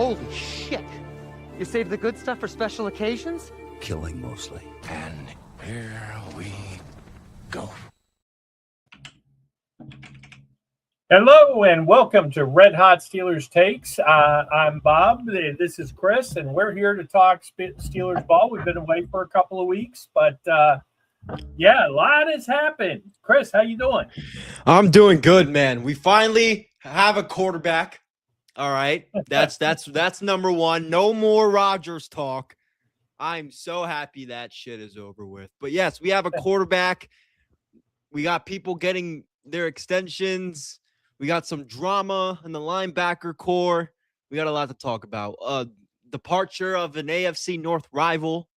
Holy shit! You saved the good stuff for special occasions? Killing mostly. And here we go. Hello and welcome to Red Hot Steelers Takes. I'm Bob. This is Chris, and we're here to talk Steelers ball. We've been away for a couple of weeks, but yeah, a lot has happened. Chris, how you doing? I'm doing good, man. We finally have a quarterback. All right, that's number one. No more Rodgers talk. I'm so happy that shit is over with. But yes, we have a quarterback. We got people getting their extensions. We got some drama in the linebacker core. We got a lot to talk about. Departure of an AFC North rival.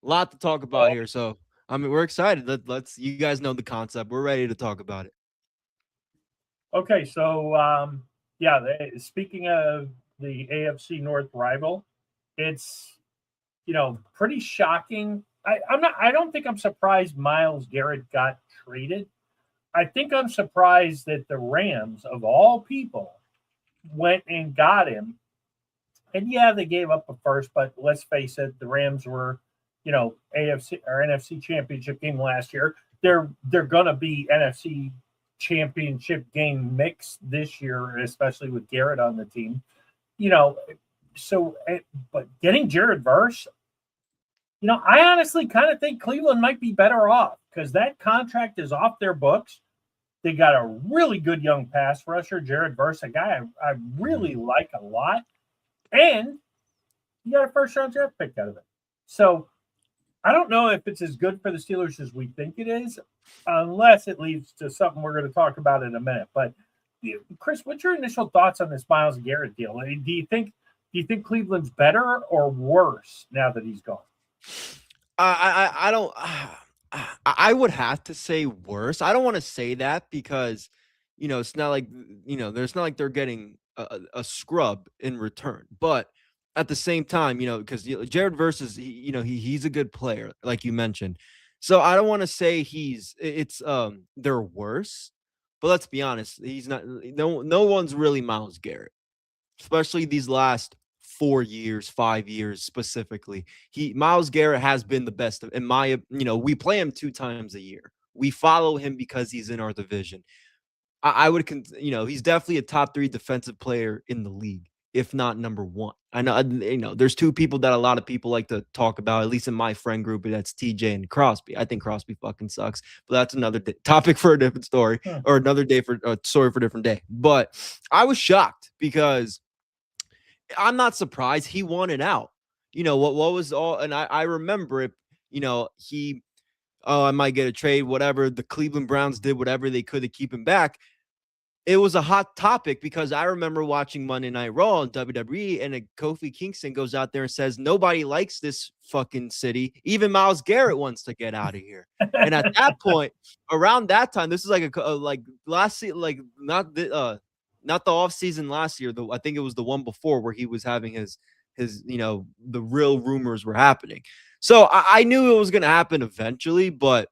A lot to talk about here. So, I mean, we're excited. Let's you guys know the concept. We're ready to talk about it. Okay, so yeah, speaking of the AFC North rival, it's pretty shocking. I don't think I'm surprised Myles Garrett got traded. I think I'm surprised that the Rams, of all people, went and got him. And yeah, they gave up a first, but let's face it, the Rams were, AFC or NFC championship game last year. They're gonna be NFC championship game mix this year, especially with Garrett on the team. But getting Jared Verse, I honestly kind of think Cleveland might be better off because that contract is off their books. They got a really good young pass rusher, Jared Verse, a guy I really like a lot. And you got a first-round draft pick out of it. So I don't know if it's as good for the Steelers as we think it is, unless it leads to something we're going to talk about in a minute. But Chris, what's your initial thoughts on this Myles Garrett deal? Do you think Cleveland's better or worse now that he's gone? I don't. I would have to say worse. I don't want to say that because it's not like there's not like they're getting a scrub in return, but at the same time, because Jared Verse is he's a good player, like you mentioned. So I don't want to say they're worse, but let's be honest, he's not. No one's really Myles Garrett, especially these last 4 years, 5 years specifically. Myles Garrett has been the best in my. We play him 2 times a year. We follow him because he's in our division. I would, he's definitely a top 3 defensive player in the league, if not number 1. I know, there's 2 people that a lot of people like to talk about, at least in my friend group, and that's TJ and Crosby. I think Crosby fucking sucks, but that's another topic for a different story or another day for a story for a different day. But I was shocked because I'm not surprised he wanted out. What was all, and I remember it, I might get a trade, whatever. The Cleveland Browns did whatever they could to keep him back. It was a hot topic because I remember watching Monday Night Raw on WWE, and Kofi Kingston goes out there and says, nobody likes this fucking city. Even Myles Garrett wants to get out of here. And at that point, around that time, this is like last season, like not the off season last year, though. I think it was the one before where he was having his the real rumors were happening. So I knew it was going to happen eventually, but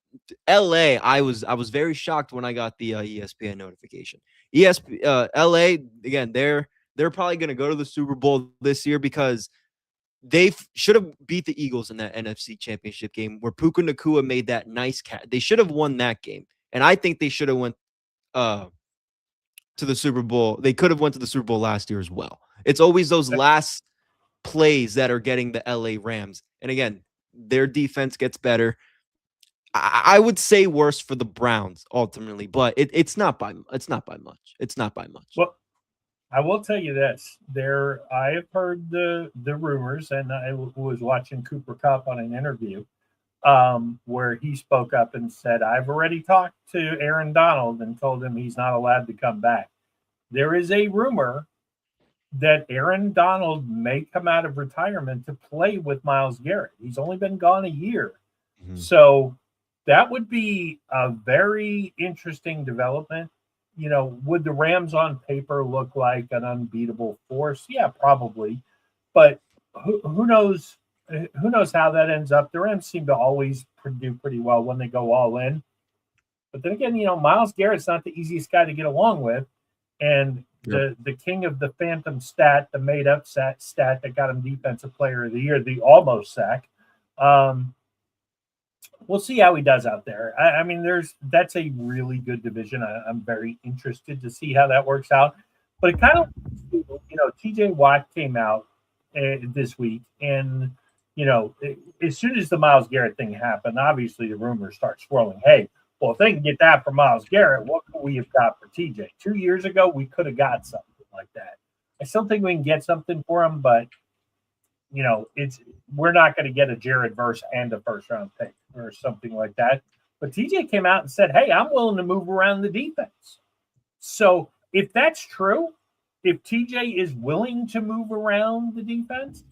LA, I was very shocked when I got the ESPN notification. LA, again, they're probably going to go to the Super Bowl this year because they should have beat the Eagles in that NFC Championship game where Puka Nacua made that nice catch. They should have won that game, and I think they should have went to the Super Bowl. They could have went to the Super Bowl last year as well. It's always those last plays that are getting the LA Rams. And again, their defense gets better. I would say worse for the Browns ultimately, but it's not by much. It's not by much. Well, I will tell you this. I have heard the rumors, and I was watching Cooper Kupp on an interview where he spoke up and said, I've already talked to Aaron Donald and told him he's not allowed to come back. There is a rumor that Aaron Donald may come out of retirement to play with Myles Garrett. He's only been gone a year. Mm-hmm. So that would be a very interesting development. Would the Rams on paper look like an unbeatable force? Yeah, probably. But who knows? Who knows how that ends up? The Rams seem to always do pretty well when they go all in. But then again, Myles Garrett's not the easiest guy to get along with. And the king of the phantom stat, the made up stat that got him defensive player of the year, the almost sack. We'll see how he does out there. I mean, that's a really good division. I'm very interested to see how that works out. But it kind of, TJ Watt came out this week, and as soon as the Myles Garrett thing happened, obviously the rumors start swirling. Hey, well, if they can get that for Myles Garrett, what could we have got for TJ? 2 years ago, we could have got something like that. I still think we can get something for him, but we're not going to get a Jared Verse and a first-round pick or something like that. But TJ came out and said, hey, I'm willing to move around the defense. So if that's true, if TJ is willing to move around the defense,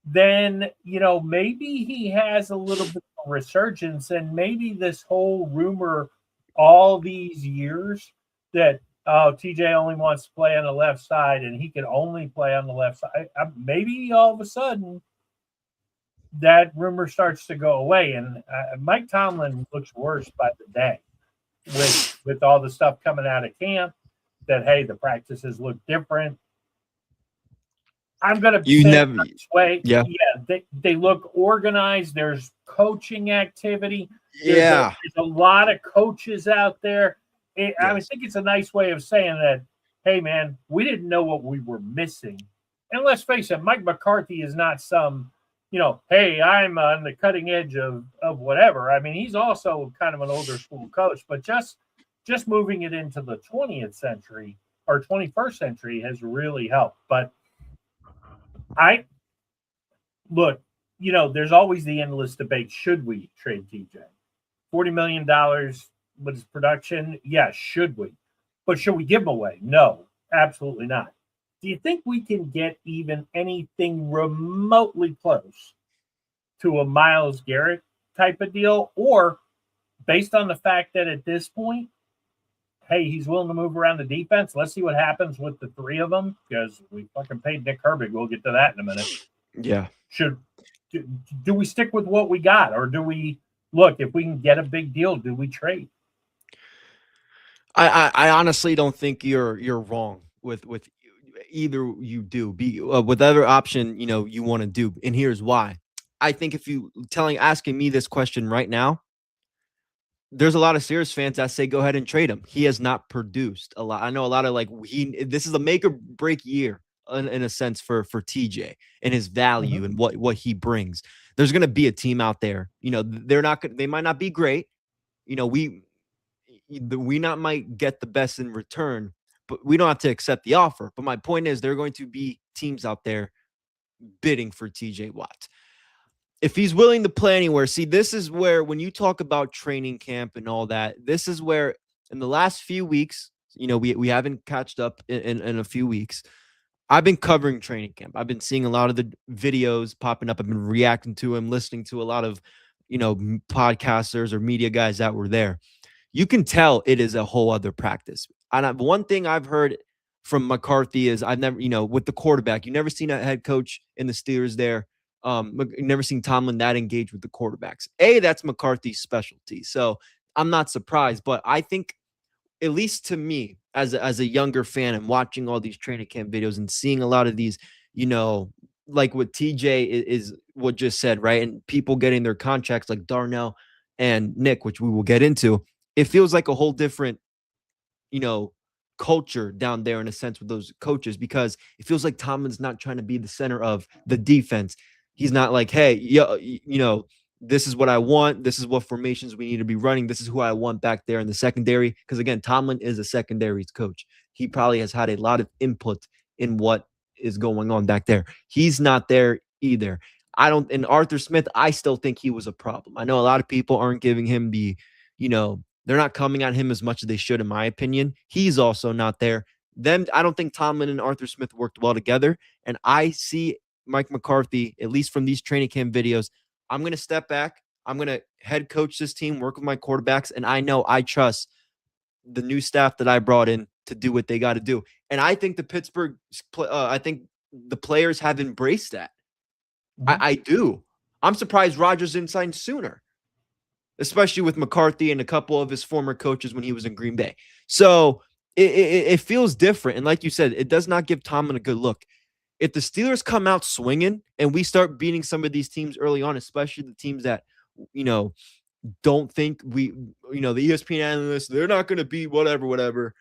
then, maybe he has a little bit of resurgence, and maybe this whole rumor all these years that, TJ only wants to play on the left side and he can only play on the left side, maybe all of a sudden that rumor starts to go away. And Mike Tomlin looks worse by the day with all the stuff coming out of camp that, hey, the practices look different. I'm going to say it this way. Yeah, they look organized. There's coaching activity. There's a lot of coaches out there. I think it's a nice way of saying that, hey, man, we didn't know what we were missing. And let's face it, Mike McCarthy is not some, hey, I'm on the cutting edge of whatever. I mean, he's also kind of an older school coach, but just moving it into the 20th century or 21st century has really helped. But there's always the endless debate. Should we trade TJ? $40 million with his production? Yes. Should we? But should we give him away? No, absolutely not. Do you think we can get even anything remotely close to a Myles Garrett type of deal? Or based on the fact that at this point, hey, he's willing to move around the defense. Let's see what happens with the three of them, because we fucking paid Nick Herbig. We'll get to that in a minute. Yeah. Do we stick with what we got, or do we look, if we can get a big deal, do we trade? I honestly don't think you're wrong with either. You do whatever option you want to do, and here's why. I think if you asking me this question right now, there's a lot of Steelers fans that say go ahead and trade him. He has not produced a lot. I know a lot of this is a make or break year in a sense for TJ and his value and what he brings. There's going to be a team out there. They might not be great. We might get the best in return, but we don't have to accept the offer. But my point is, there are going to be teams out there bidding for TJ Watt. If he's willing to play anywhere, see, this is where, when you talk about training camp and all that, this is where in the last few weeks, we haven't catched up in a few weeks. I've been covering training camp. I've been seeing a lot of the videos popping up. I've been reacting to them, listening to a lot of, podcasters or media guys that were there. You can tell it is a whole other practice. And one thing I've heard from McCarthy is I've never, with the quarterback, you've never seen a head coach in the Steelers there. You've never seen Tomlin that engaged with the quarterbacks. That's McCarthy's specialty. So I'm not surprised, but I think, at least to me, as a younger fan and watching all these training camp videos and seeing a lot of these, like what TJ is what just said, right? And people getting their contracts like Darnell and Nick, which we will get into. It feels like a whole different, culture down there in a sense with those coaches, because it feels like Tomlin's not trying to be the center of the defense. He's not like, hey, this is what I want. This is what formations we need to be running. This is who I want back there in the secondary. Because again, Tomlin is a secondaries coach. He probably has had a lot of input in what is going on back there. He's not there either. And Arthur Smith, I still think he was a problem. I know a lot of people aren't giving him the, they're not coming at him as much as they should, in my opinion. He's also not there. I don't think Tomlin and Arthur Smith worked well together. And I see Mike McCarthy, at least from these training camp videos, I'm going to step back. I'm going to head coach this team, work with my quarterbacks. And I know I trust the new staff that I brought in to do what they got to do. And I think I think the players have embraced that. I do. I'm surprised Rodgers didn't sign sooner, especially with McCarthy and a couple of his former coaches when he was in Green Bay. So it feels different. And like you said, it does not give Tomlin a good look. If the Steelers come out swinging and we start beating some of these teams early on, especially the teams that, don't think the ESPN analysts, they're not going to beat whatever.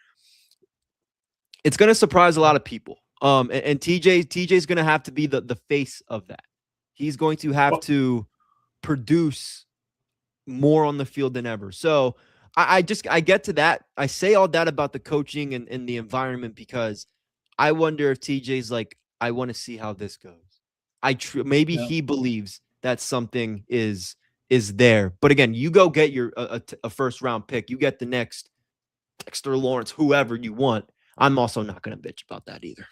It's going to surprise a lot of people. And TJ's going to have to be the face of that. He's going to have to produce more on the field than ever. So I get to that. I say all that about the coaching and the environment because I wonder if TJ's like, I want to see how this goes. Maybe he believes that something is there. But again, you go get your a first round pick. You get the next Dexter Lawrence, whoever you want. I'm also not going to bitch about that either.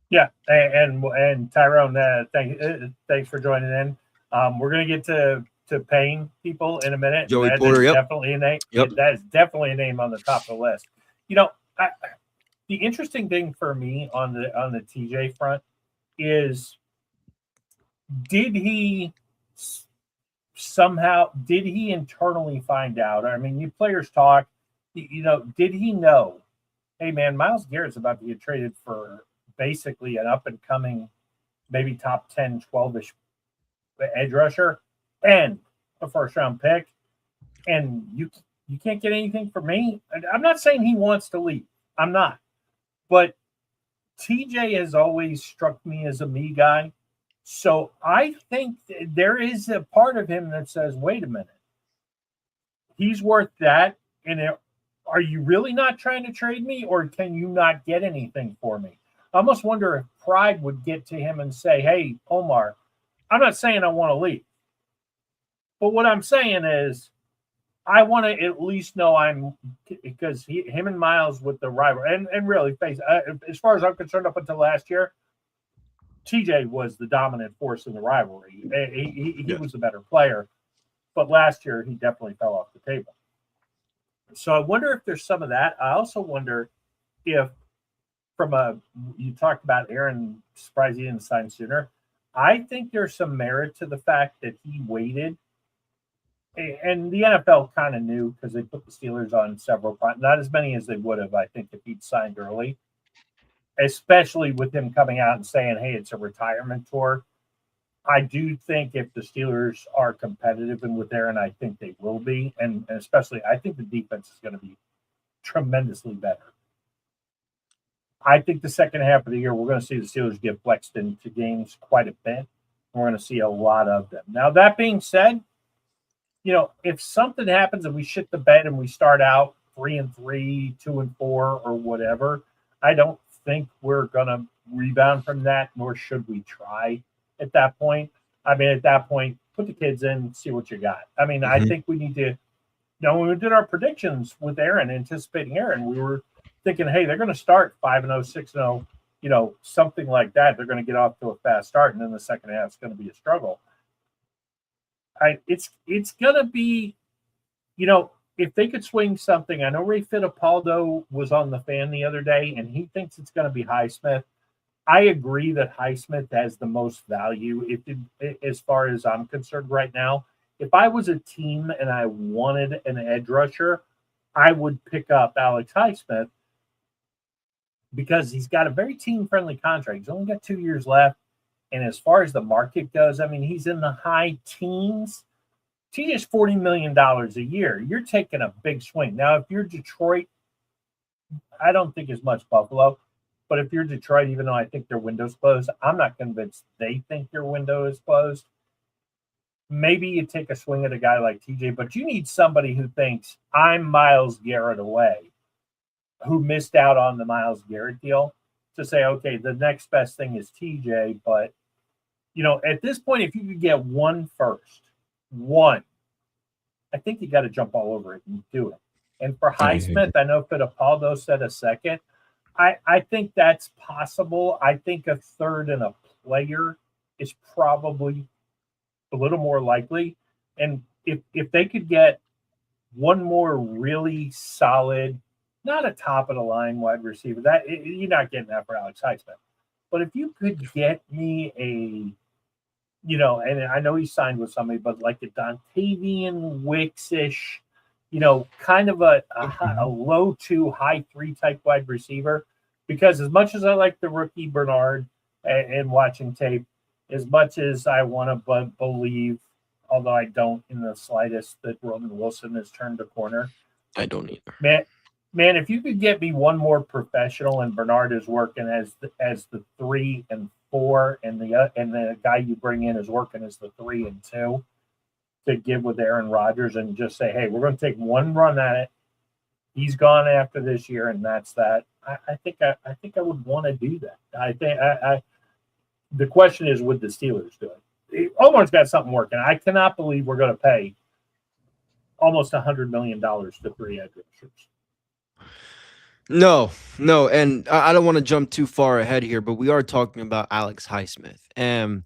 Yeah, and Tyrone, thanks for joining in. We're going to get to paying people in a minute. Joey Porter, yep. Definitely a name. Yep. That is definitely a name on the top of the list. The interesting thing for me on the TJ front is, did he internally find out? I mean, you players talk. Did he know? Hey, man, Myles Garrett's about to get traded for basically an up-and-coming, maybe top 10, 12-ish edge rusher and a first-round pick, and you can't get anything from me? I'm not saying he wants to leave. I'm not. But TJ has always struck me as a me guy. So I think there is a part of him that says, wait a minute. He's worth that, and are you really not trying to trade me, or can you not get anything for me? I almost wonder if pride would get to him and say, hey, Omar, I'm not saying I want to leave. But what I'm saying is I want to at least know because him and Myles with the rival, and really, as far as I'm concerned, up until last year, TJ was the dominant force in the rivalry. He was the better player. But last year, he definitely fell off the table. So I wonder if there's some of that. I also wonder if you talked about Aaron, surprised he didn't sign sooner. I think there's some merit to the fact that he waited. And the NFL kind of knew because they put the Steelers on several times, not as many as they would have, I think, if he'd signed early, especially with him coming out and saying, hey, it's a retirement tour. I do think if the Steelers are competitive and with Aaron, I think they will be. And especially, I think the defense is going to be tremendously better. I think the second half of the year, we're going to see the Steelers get flexed into games quite a bit. We're going to see a lot of them. Now, that being said, if something happens and we shit the bed and we start out 3-3, 2-4, or whatever, I don't think we're going to rebound from that, nor should we try at that point. I mean, at that point, put the kids in, see what you got. I mean, I think we need to, when we did our predictions with Aaron, anticipating Aaron, we were thinking, hey, they're going to start 5-0, 6-0, something like that. They're going to get off to a fast start, and then the second half is going to be a struggle. It's going to be, if they could swing something. I know Ray Fittipaldo was on the Fan the other day, and he thinks it's going to be Highsmith. I agree that Highsmith has the most value as far as I'm concerned right now. If I was a team and I wanted an edge rusher, I would pick up Alex Highsmith because he's got a very team-friendly contract. He's only got 2 years left. And as far as the market goes, I mean, he's in the high teens. TJ's $40 million a year. You're taking a big swing. Now, if you're Detroit, I don't think as much Buffalo. But if you're Detroit, even though I think their window's closed, I'm not convinced they think their window is closed. Maybe you take a swing at a guy like TJ, but you need somebody who thinks I'm Myles Garrett away, who missed out on the Myles Garrett deal, to say, okay, the next best thing is TJ. But, at this point, if you could get one, I think you got to jump all over it and do it. And for Highsmith, I know Fittipaldo said a second. I think that's possible. I think a third and a player is probably a little more likely. And if they could get one more really solid, not a top of the line wide receiver, that you're not getting that for Alex Highsmith. But if you could get me and I know he signed with somebody, but like a Dontavian Wicks-ish, kind of a low 2, high 3 type wide receiver. Because as much as I like the rookie Bernard and watching tape, as much as I want to believe, although I don't in the slightest, that Roman Wilson has turned a corner. I don't either. Man, if you could get me one more professional and Bernard is working as the 3 and 4, and the guy you bring in is working as the 3 and 2, to give with Aaron Rodgers and just say, hey, we're going to take one run at it. He's gone after this year, and that's that. I think I would want to do that. I think the question is, would the Steelers do it? Omar's got something working. I cannot believe we're going to pay almost $100 million to 3 edge rushers. No, and I don't want to jump too far ahead here, but we are talking about Alex Highsmith, and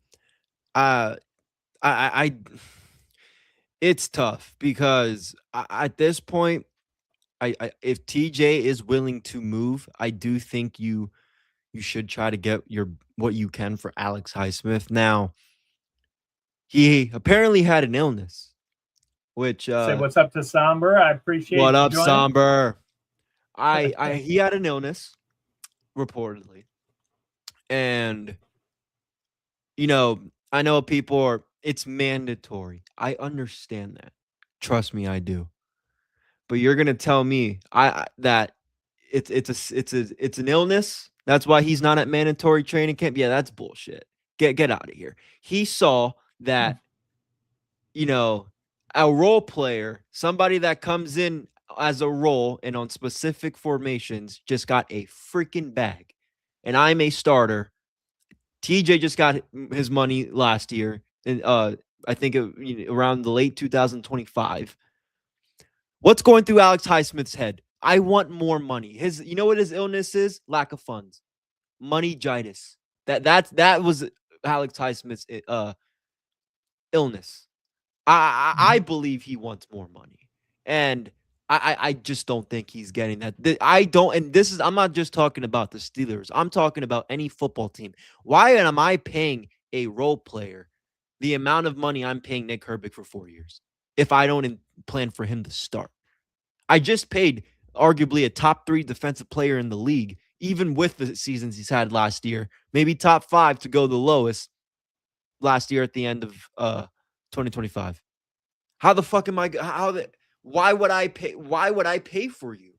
it's tough because at this point, if TJ is willing to move, I do think you should try to get what you can for Alex Highsmith. Now, he apparently had an illness, which say what's up to Somber. I appreciate what you up, joining. Somber. He had an illness, reportedly, and I know people are. It's mandatory. I understand that. Trust me, I do. But you're gonna tell me that it's an illness. That's why he's not at mandatory training camp. Yeah, that's bullshit. Get out of here. He saw that, a role player, somebody that comes in as a role and on specific formations, just got a freaking bag. And I'm a starter. TJ just got his money last year, and I think around the late 2025. What's going through Alex Highsmith's head? I want more money. You know what his illness is? Lack of funds. Money-gitis. That was Alex Highsmith's illness. I believe he wants more money. And I just don't think he's getting that. I'm not just talking about the Steelers. I'm talking about any football team. Why am I paying a role player the amount of money I'm paying Nick Herbig for 4 years if I don't plan for him to start? I just paid arguably a top 3 defensive player in the league, even with the seasons he's had last year, maybe top 5 to go the lowest last year at the end of 2025. How the fuck am I? Why would I pay? Why would I pay for you?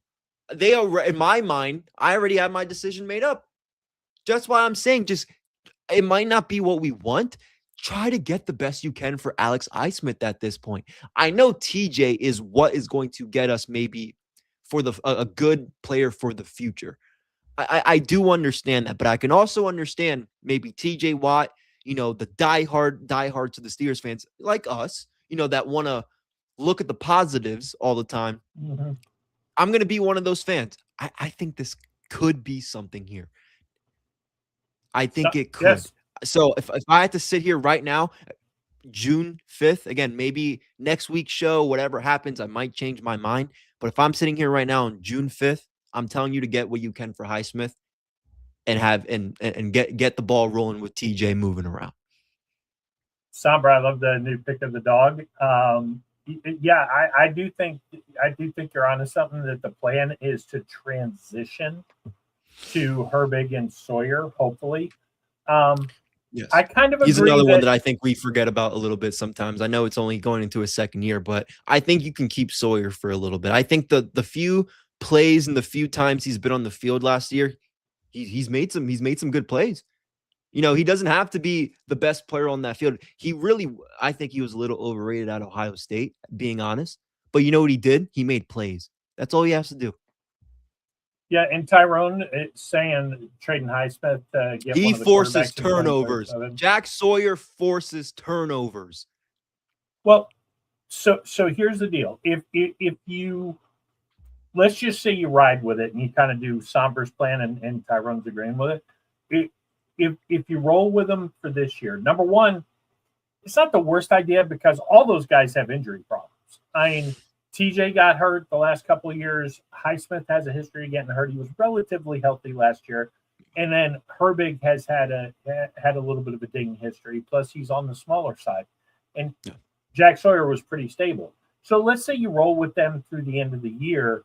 They are, in my mind, I already have my decision made up. That's why I'm saying, it might not be what we want. Try to get the best you can for Alex Highsmith at this point. I know TJ is what is going to get us maybe for a good player for the future. I do understand that, but I can also understand maybe TJ Watt, the diehards of the Steelers fans like us, that want to look at the positives all the time. Mm-hmm. I'm going to be one of those fans. I think this could be something here. I think it could. Yes. So if I had to sit here right now, June 5th, again, maybe next week's show, whatever happens, I might change my mind. But if I'm sitting here right now on June 5th, I'm telling you to get what you can for Highsmith and get the ball rolling with TJ moving around. Somber, I love the new pick of the dog. Yeah, I do think you're onto something, that the plan is to transition to Herbig and Sawyer, hopefully. Yes. I kind of agree. He's another one that I think we forget about a little bit sometimes. I know it's only going into his second year, but I think you can keep Sawyer for a little bit. I think the few plays and the few times he's been on the field last year, he's made some good plays. He doesn't have to be the best player on that field. I think he was a little overrated at Ohio State, being honest. But you know what he did? He made plays. That's all he has to do. Yeah, and Tyrone saying trading Highsmith. He forces turnovers. Jack Sawyer forces turnovers. Well, so here's the deal. If you, let's just say you ride with it and you kind of do Somber's plan and Tyrone's agreeing with it. If you roll with them for this year, number one, it's not the worst idea because all those guys have injury problems. I mean, TJ got hurt the last couple of years. Highsmith has a history of getting hurt. He was relatively healthy last year. And then Herbig has had a little bit of a ding history. Plus, he's on the smaller side. And Jack Sawyer was pretty stable. So let's say you roll with them through the end of the year,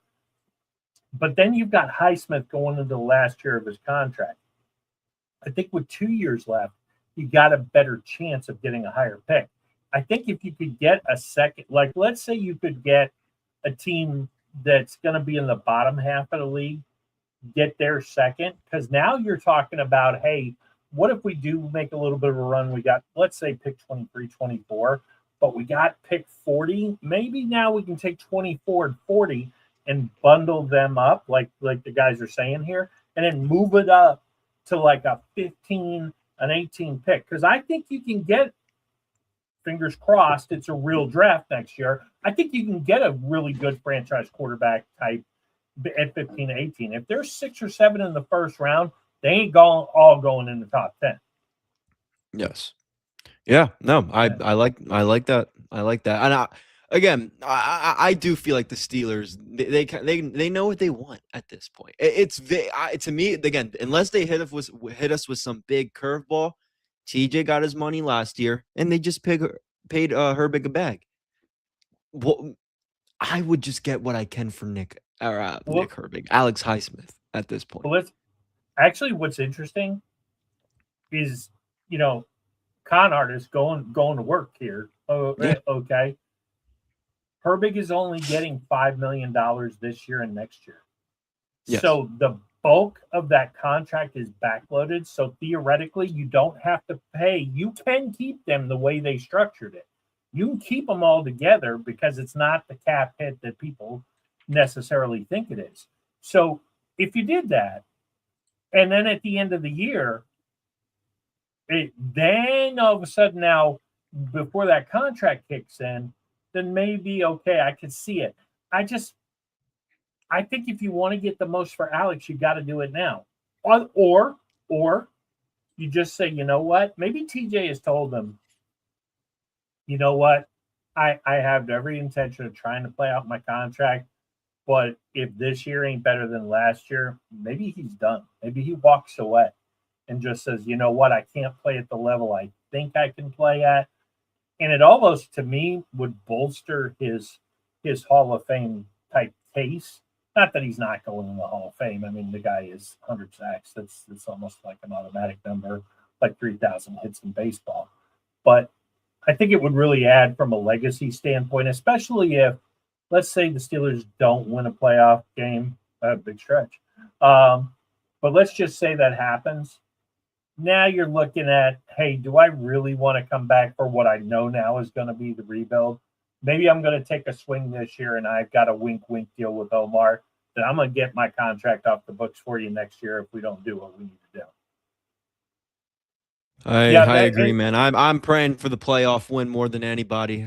but then you've got Highsmith going into the last year of his contract. I think with 2 years left, you got a better chance of getting a higher pick. I think if you could get a second, like let's say you could get a team that's going to be in the bottom half of the league, get their second, because now you're talking about, hey, what if we do make a little bit of a run? We got, let's say, pick 23, 24, but we got pick 40. Maybe now we can take 24 and 40 and bundle them up, like the guys are saying here, and then move it up to like a 15, an 18 pick. Because I think you can get, fingers crossed, it's a real draft next year. I think you can get a really good franchise quarterback type at 15, 18. If there's 6 or 7 in the first round, they ain't all going in the top 10. Yes. Yeah. No, I like that. I like that. And I do feel like the Steelers, they know what they want at this point. To me, again, unless they hit us with some big curveball, TJ got his money last year and they just paid Herbig a bag. Well, I would just get what I can for Nick Herbig, Alex Highsmith at this point. Well, actually, what's interesting is, con artists going to work here. Okay. Herbig is only getting $5 million this year and next year. Yes. So the bulk of that contract is backloaded. So theoretically, you don't have to pay. You can keep them the way they structured it. You can keep them all together because it's not the cap hit that people necessarily think it is. So if you did that, and then at the end of the year, then all of a sudden now, before that contract kicks in, then maybe, okay, I can see it. I think if you want to get the most for Alex, you got to do it now. Or you just say, you know what? Maybe TJ has told them, you know what? I have every intention of trying to play out my contract, but if this year ain't better than last year, maybe he's done. Maybe he walks away and just says, you know what? I can't play at the level I think I can play at. And it almost, to me, would bolster his Hall of Fame type case. Not that he's not going in the Hall of Fame. I mean, the guy is 100 sacks. That's almost like an automatic number, like 3,000 hits in baseball. But I think it would really add from a legacy standpoint, especially if, let's say, the Steelers don't win a playoff game, a big stretch. But let's just say that happens. Now you're looking at, hey, do I really want to come back for what I know now is going to be the rebuild? Maybe I'm going to take a swing this year and I've got a wink deal with Omar that I'm going to get my contract off the books for you next year if we don't do what we need to do. I agree, man. I'm praying for the playoff win more than anybody.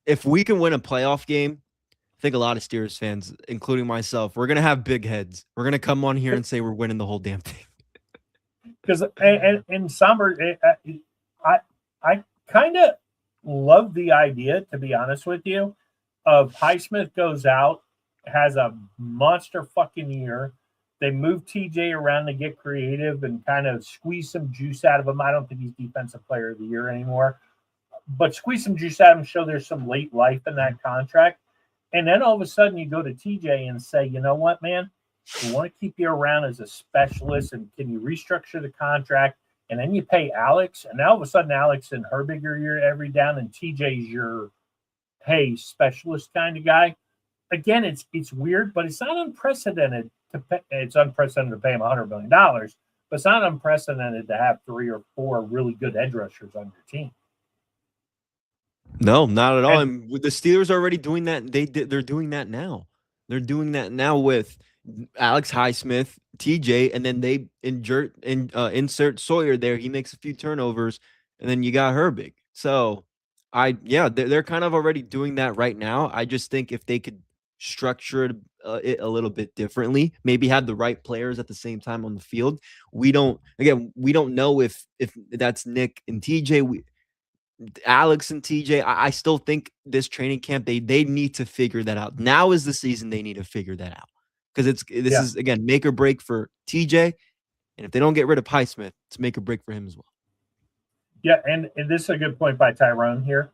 If we can win a playoff game, I think a lot of Steelers fans, including myself, we're going to have big heads. We're going to come on here and say we're winning the whole damn thing. Because in summer, I kind of love the idea, to be honest with you, of Highsmith goes out, has a monster fucking year. They move TJ around to get creative and kind of squeeze some juice out of him. I don't think he's defensive player of the year anymore, but squeeze some juice out of him, show there's some late life in that contract. And then all of a sudden you go to TJ and say, you know what, man? We want to keep you around as a specialist, and can you restructure the contract? And then you pay Alex, and now all of a sudden Alex and Herbig are your every down, and TJ's your specialist kind of guy. Again, it's weird, but it's not unprecedented to pay. It's unprecedented to pay him $100 million, but it's not unprecedented to have 3 or 4 really good edge rushers on your team. No, not at all. And the Steelers are already doing that. They're doing that now. They're doing that now with Alex Highsmith, TJ, and then they insert Sawyer there. He makes a few turnovers, and then you got Herbig. So, they're kind of already doing that right now. I just think if they could structure it a little bit differently, maybe have the right players at the same time on the field. We don't know if that's Nick and TJ. Alex and TJ, I still think this training camp, they need to figure that out. Now is the season they need to figure that out. Because this is, again, make or break for TJ. And if they don't get rid of Highsmith, it's make or break for him as well. Yeah, and this is a good point by Tyrone here.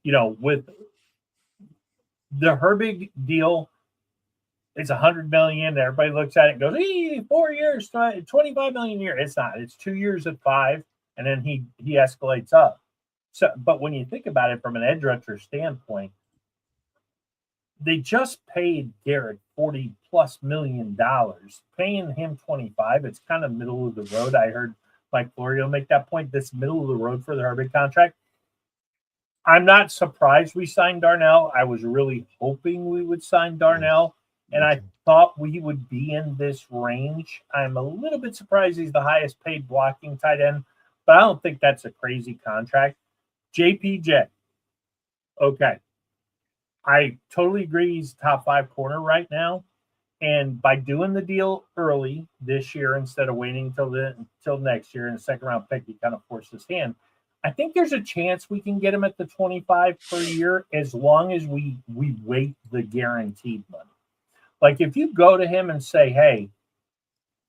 with the Herbig deal, it's $100 million. Everybody looks at it and goes, "Hey, 4 years, $25 million a year." It's not. It's 2 years at 5, and then he escalates up. So, but when you think about it from an edge rusher standpoint, they just paid Garrett $40+ million, paying him 25. It's kind of middle of the road. I heard Mike Florio make that point. This middle of the road for the Herbig contract. I'm not surprised we signed Darnell. I was really hoping we would sign Darnell, and I thought we would be in this range. I'm a little bit surprised he's the highest paid blocking tight end, but I don't think that's a crazy contract. JPJ. Okay. I totally agree he's top 5 corner right now. And by doing the deal early this year instead of waiting till next year in a second round pick, he kind of forced his hand. I think there's a chance we can get him at the 25 per year as long as we wait the guaranteed money. Like if you go to him and say, "Hey,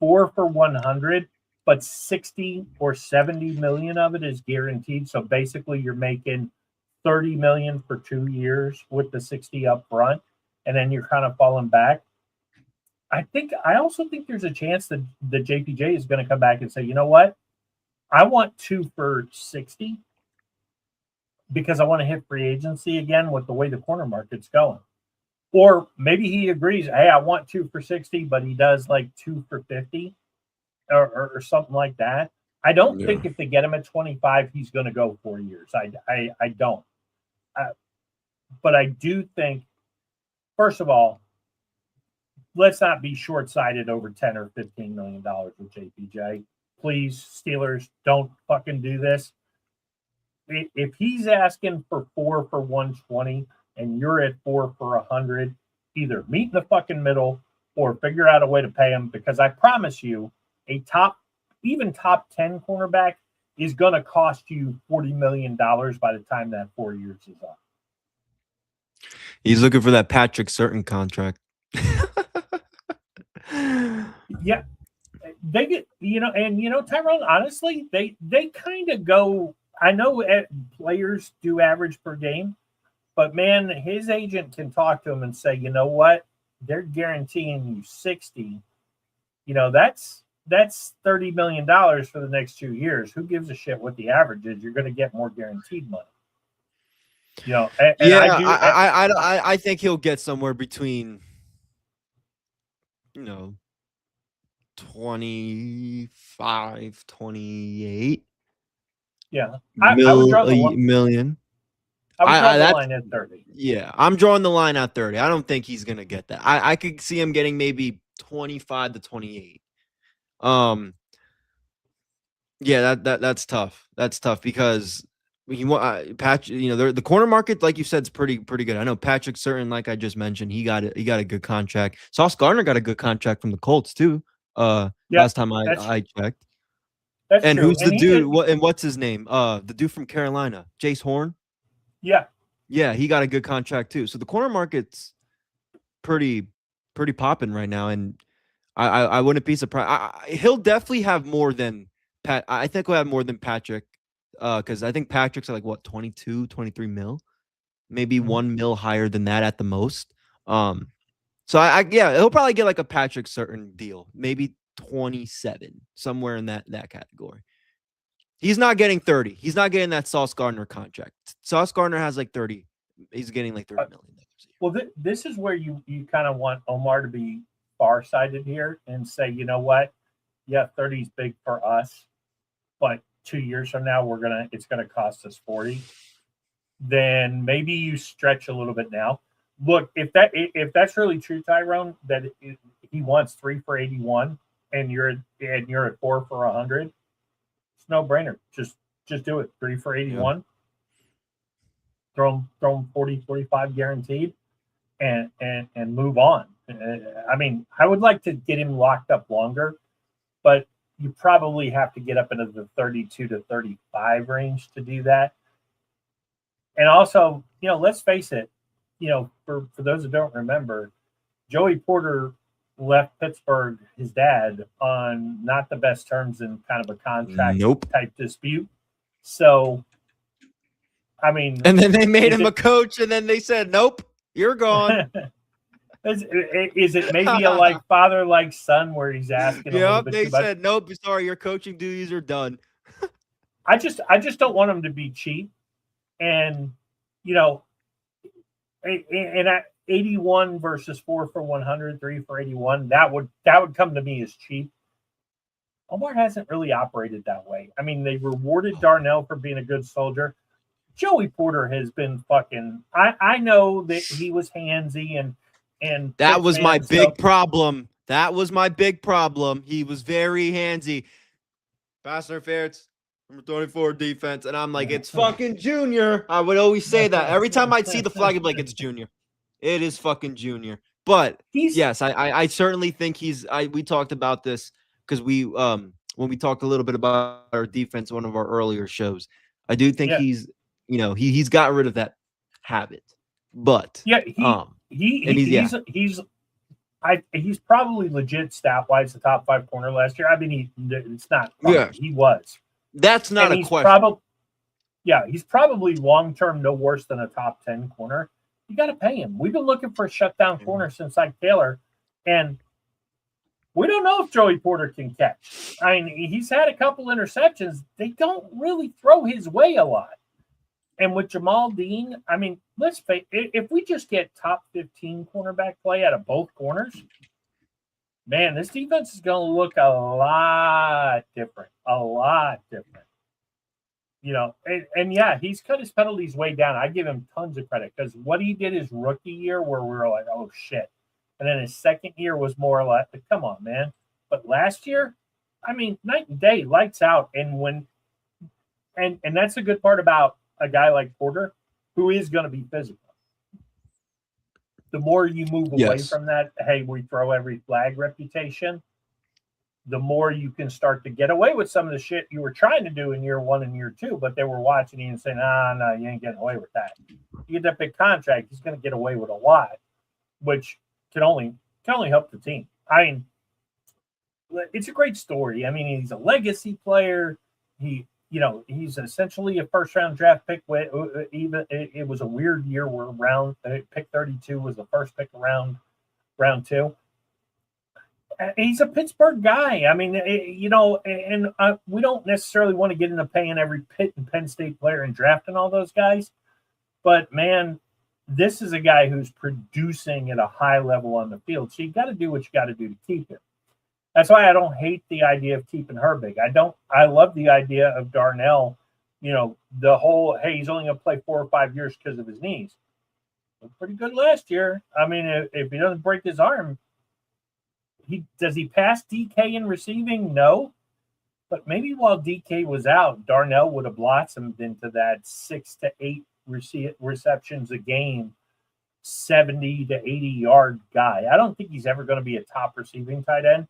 4 for 100, but 60 or 70 million of it is guaranteed." So basically you're making 30 million for 2 years with the 60 up front, and then you're kind of falling back. I also think there's a chance that the JPJ is going to come back and say, "You know what? I want 2 for 60 because I want to hit free agency again with the way the corner market's going." Or maybe he agrees, "Hey, I want 2 for 60, but he does like 2 for 50 or something like that." I don't think if they get him at 25, he's going to go 4 years. I don't. But I do think, first of all, let's not be short-sighted over $10 or $15 million with JPJ. Please, Steelers, don't fucking do this. If he's asking for 4 for 120 and you're at 4 for 100, either meet in the fucking middle or figure out a way to pay him, because I promise you, even top 10 cornerback is going to cost you $40 million by the time that 4 years is up. He's looking for that Patrick Surtain contract. Yeah. They get, Tyrone, honestly, they kind of go, I know players do average per game, but man, his agent can talk to him and say, "You know what? They're guaranteeing you 60. That's $30 million for the next 2 years. Who gives a shit what the average is? You're going to get more guaranteed money." I think he'll get somewhere between, 25, 28. Yeah. I would draw the million. I would draw the line at 30. Yeah, I'm drawing the line at 30. I don't think he's going to get that. I could see him getting maybe 25 to 28. Yeah, that's tough. That's tough because the corner market, like you said, is pretty good. I know Patrick Surtain, like I just mentioned, he got a good contract. Sauce Gardner got a good contract from the Colts too. Last time I checked. That's and true. Who's the dude? What's his name? The dude from Carolina, Jace Horn. Yeah, he got a good contract too. So the corner market's pretty popping right now, and I wouldn't be surprised. He'll definitely have more than Pat. I think he'll have more than Patrick, because I think Patrick's at like 22, 23 mil, maybe 1 mil higher than that at the most. So he'll probably get like a Patrick Surtain deal, maybe 27, somewhere in that category. He's not getting 30. He's not getting that Sauce Gardner contract. Sauce Gardner has like 30. He's getting like 30 million. Well, this is where you kind of want Omar to be far-sighted here and say, "You know what? Yeah, 30 is big for us, but 2 years from now it's gonna cost us 40." Then maybe you stretch a little bit now. Look, if that's really true, Tyrone, that he wants 3 for 81 and you're at 4 for 100, it's no brainer. Just do it. 3 for 81. Yeah. Throw him 40, 45 guaranteed, and move on. I mean, I would like to get him locked up longer, but you probably have to get up into the 32 to 35 range to do that. And also, let's face it, for those who don't remember, Joey Porter left Pittsburgh, his dad, on not the best terms in kind of a contract type dispute. So I mean, And then they made is him a it- coach, and then they said, "Nope, you're gone." is it maybe a like father like son where he's asking a little Yep, bit they too much? said, "Nope, sorry, your coaching duties are done." I just don't want him to be cheap, and you know, and at 81 versus 4 for 100, 3 for 81, that would come to me as cheap. Omar hasn't really operated that way. I mean, they rewarded Darnell for being a good soldier. Joey Porter has been fucking. I know that he was handsy and That was my man, big problem. That was my big problem. He was very handsy. Pass interference, number 24 defense. And I'm like, it's fucking Junior. I would always say that. Every time I'd see the flag, I'd be like, it's Junior. It is fucking Junior. But he's yes, I certainly think we talked about this because when we talked a little bit about our defense, one of our earlier shows. I do think Yeah. he's got rid of that habit. But yeah he's he's probably legit stat wise the top 5 corner last year. I mean, it's not. Yeah. He was. That's not And a question. He's probably long term no worse than a top 10 corner. You got to pay him. We've been looking for a shutdown corner since Ike Taylor, and we don't know if Joey Porter can catch. I mean, he's had a couple interceptions. They don't really throw his way a lot. And with Jamal Dean, I mean, let's face it, if we just get top 15 cornerback play out of both corners, man, this defense is going to look a lot different. A lot different. You know, and yeah, he's cut his penalties way down. I give him tons of credit because what he did his rookie year, where we were like, oh shit. And then his second year was more like, come on, man. But last year, I mean, night and day, lights out. And that's a good part about a guy like Porter, who is going to be physical. The more you move away from that, hey, we throw every flag reputation, the more you can start to get away with some of the shit you were trying to do in year 1 and year 2, but they were watching you and saying, no, you ain't getting away with that. You get that big contract, he's going to get away with a lot, which can only help the team. I mean, it's a great story. I mean, he's a legacy player. He's essentially a first-round draft pick. Even it was a weird year where pick 32 was the first pick around round 2. He's a Pittsburgh guy. I mean, we don't necessarily want to get into paying every Pitt and Penn State player and drafting all those guys. But, man, this is a guy who's producing at a high level on the field. So you got to do what you got to do to keep him. That's why I don't hate the idea of keeping Herbig. I love the idea of Darnell, the whole, hey, he's only going to play 4 or 5 years because of his knees. Looked pretty good last year. I mean, if he doesn't break his arm, does he pass DK in receiving? No. But maybe while DK was out, Darnell would have blossomed into that 6 to 8 receptions a game, 70 to 80-yard guy. I don't think he's ever going to be a top receiving tight end.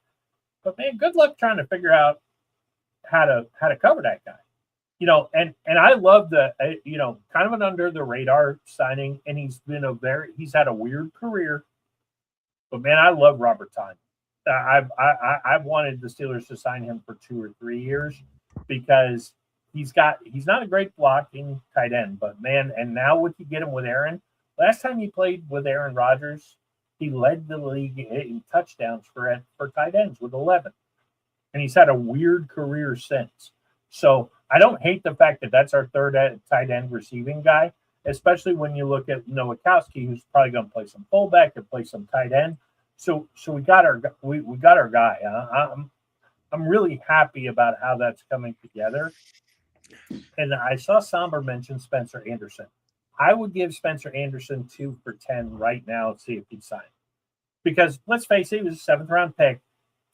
But, man, good luck trying to figure out how to cover that guy. And I love the, kind of an under-the-radar signing, and he's had a weird career. But, man, I love Robert Tonyan. I've wanted the Steelers to sign him for 2 or 3 years because he's not a great blocking tight end, but man, and now what you get him with Aaron. Last time he played with Aaron Rodgers, he led the league in touchdowns for tight ends with 11, and he's had a weird career since. So I don't hate the fact that that's our third tight end receiving guy, especially when you look at Nowakowski, who's probably going to play some fullback and play some tight end. So we got our guy. I'm really happy about how that's coming together. And I saw Somber mention Spencer Anderson. I would give Spencer Anderson 2 for $10 right now and see if he'd sign. Because let's face it, he was a 7th round pick.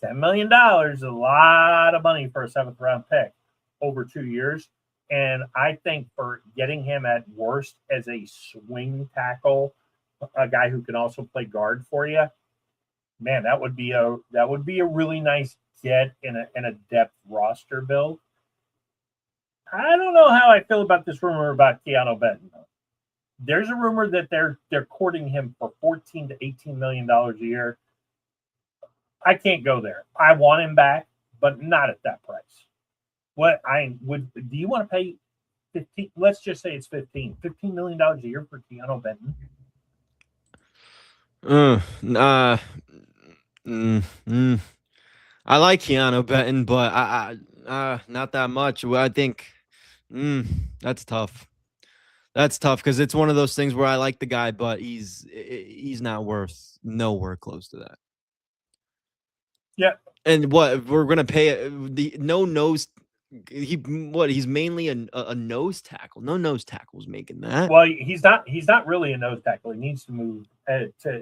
$10 million is a lot of money for a 7th round pick over 2 years. And I think for getting him at worst as a swing tackle, a guy who can also play guard for you, man, that would be a really nice get in a depth roster build. I don't know how I feel about this rumor about Keanu Benton. There's a rumor that they're courting him for $14 to $18 million a year. I can't go there. I want him back, but not at that price. Do you want to pay 15. Let's just say it's $15 million a year for Keanu Benton. I like Keanu Benton, but not that much. Well, I think that's tough. That's tough because it's one of those things where I like the guy, but he's not worth nowhere close to that. Yeah. And what we're gonna pay the no nose. He's mainly a nose tackle. No nose tackles making that. Well, he's not really a nose tackle. He needs to move.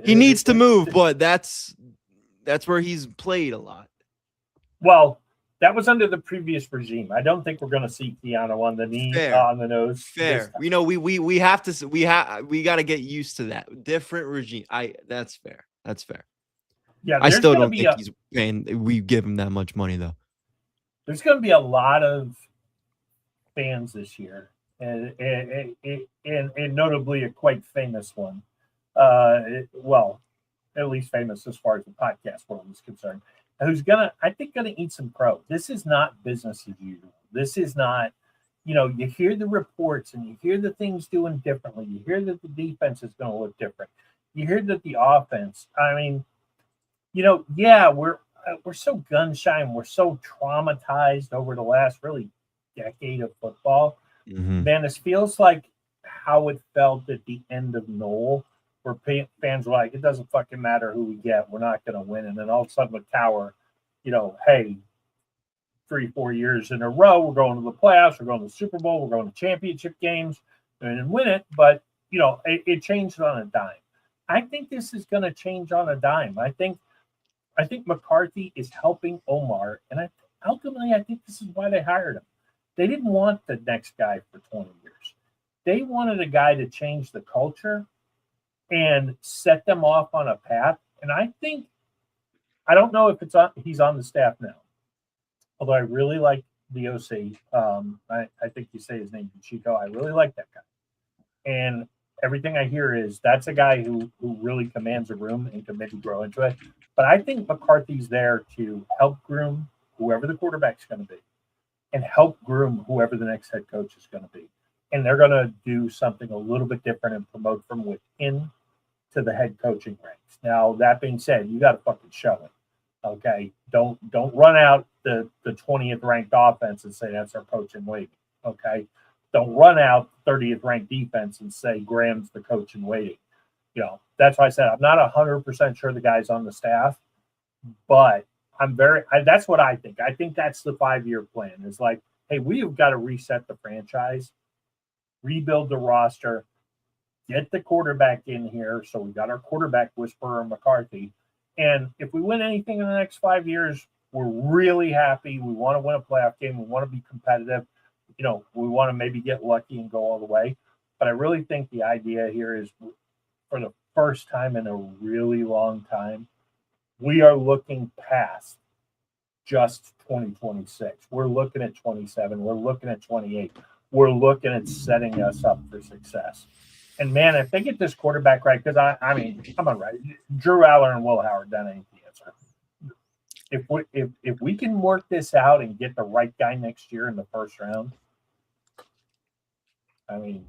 He needs to move, but that's where he's played a lot. Well, that was under the previous regime. I don't think we're going to see Keanu on the knee, on the nose. Fair. You know, we got to get used to that different regime. That's fair. That's fair. Yeah, I still don't think he's paying. We give him that much money though. There's going to be a lot of fans this year, and notably a quite famous one. Well, at least famous as far as the podcast world is concerned. Who's gonna eat some crow. This is not business as usual. This is not, you hear the reports and you hear the things doing differently. You hear that the defense is going to look different. You hear that the offense. I mean, we're so gun shy and we're so traumatized over the last really decade of football. Mm-hmm. Man, this feels like how it felt at the end of Noel, where fans were like, it doesn't fucking matter who we get. We're not going to win. And then all of a sudden with Tower, hey, 3-4 years in a row, we're going to the playoffs, we're going to the Super Bowl, we're going to championship games and win it. But, it changed on a dime. I think this is going to change on a dime. I think McCarthy is helping Omar. And ultimately, I think this is why they hired him. They didn't want the next guy for 20 years. They wanted a guy to change the culture and set them off on a path. And I don't know if he's on the staff now, although I really like the OC. I think you say his name, Chico. I really like that guy. And everything I hear is that's a guy who really commands a room and can maybe grow into it. But I think McCarthy's there to help groom whoever the quarterback's going to be and help groom whoever the next head coach is going to be. And they're going to do something a little bit different and promote from within to the head coaching ranks. Now, that being said, you got to fucking show it. Okay. Don't run out the 20th ranked offense and say that's our coach in waiting. Okay. Don't run out 30th ranked defense and say Graham's the coach in waiting. That's why I said I'm not 100% sure the guy's on the staff, but that's what I think. I think that's the 5-year plan. It's like, hey, we've got to reset the franchise, rebuild the roster, get the quarterback in here. So we got our quarterback whisperer, McCarthy. And if we win anything in the next 5 years, we're really happy. We want to win a playoff game. We want to be competitive. We want to maybe get lucky and go all the way. But I really think the idea here is for the first time in a really long time, we are looking past just 2026. We're looking at 27. We're looking at 28. We're looking at setting us up for success. And man, if they get this quarterback right, because I mean, come on, right? Drew Aller and Will Howard, that ain't the answer. If we can work this out and get the right guy next year in the first round, I mean,